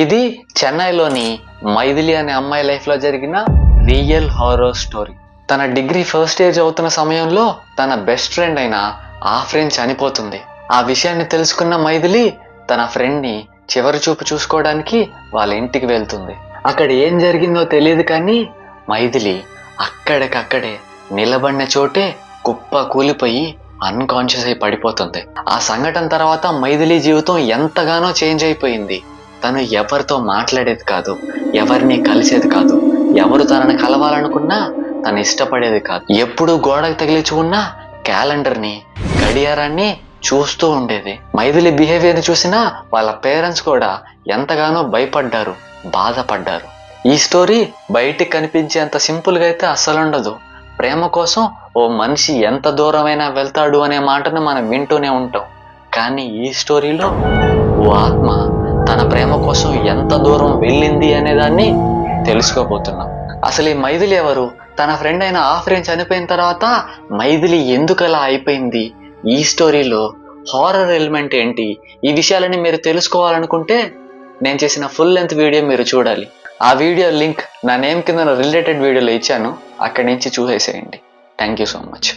ఇది చెన్నైలోని మైథిలి అనే అమ్మాయి లైఫ్లో జరిగిన రియల్ హారర్ స్టోరీ. తన డిగ్రీ ఫస్ట్ ఇయర్ చదువుతున్న సమయంలో తన బెస్ట్ ఫ్రెండ్ అయిన ఆఫ్రిన్ చనిపోతుంది. ఆ విషయాన్ని తెలుసుకున్న మైథిలి తన ఫ్రెండ్ని చివరి చూపు చూసుకోవడానికి వాళ్ళ ఇంటికి వెళ్తుంది. అక్కడ ఏం జరిగిందో తెలియదు కానీ మైథిలి అక్కడికక్కడే నిలబడిన చోటే కుప్ప కూలిపోయి అన్కాన్షియస్ అయి పడిపోతుంది. ఆ సంఘటన తర్వాత మైథిలి జీవితం ఎంతగానో చేంజ్ అయిపోయింది. తను ఎవరితో మాట్లాడేది కాదు, ఎవరిని కలిసేది కాదు, ఎవరు తనని కలవాలనుకున్నా తను ఇష్టపడేది కాదు. ఎప్పుడు గోడకు తగిలించి ఉన్న క్యాలెండర్ని, గడియారాన్ని చూస్తూ ఉండేది. మైథిలి బిహేవియర్ని చూసినా వాళ్ళ పేరెంట్స్ కూడా ఎంతగానో భయపడ్డారు, బాధపడ్డారు. ఈ స్టోరీ బయటికి కనిపించేంత సింపుల్గా అయితే అస్సలు ఉండదు. ప్రేమ కోసం ఓ మనిషి ఎంత దూరమైనా వెళ్తాడు అనే మాటను మనం వింటూనే ఉంటాం. కానీ ఈ స్టోరీలో ఓ ఆత్మ తన ప్రేమ కోసం ఎంత దూరం వెళ్ళింది అనేదాన్ని తెలుసుకోబోతున్నాం. అసలు ఈ మైథిలి ఎవరు? తన ఫ్రెండ్ అయిన ఆఫ్రిన్ చనిపోయిన తర్వాత మైథిలి ఎందుకు అలా అయిపోయింది? ఈ స్టోరీలో హారర్ ఎలిమెంట్ ఏంటి? ఈ విషయాలని మీరు తెలుసుకోవాలనుకుంటే నేను చేసిన ఫుల్ లెంత్ వీడియో మీరు చూడాలి. ఆ వీడియో లింక్ నా నేమ్ కింద రిలేటెడ్ వీడియోలో ఇచ్చాను, అక్కడి నుంచి చూసేసేయండి. Thank you so much.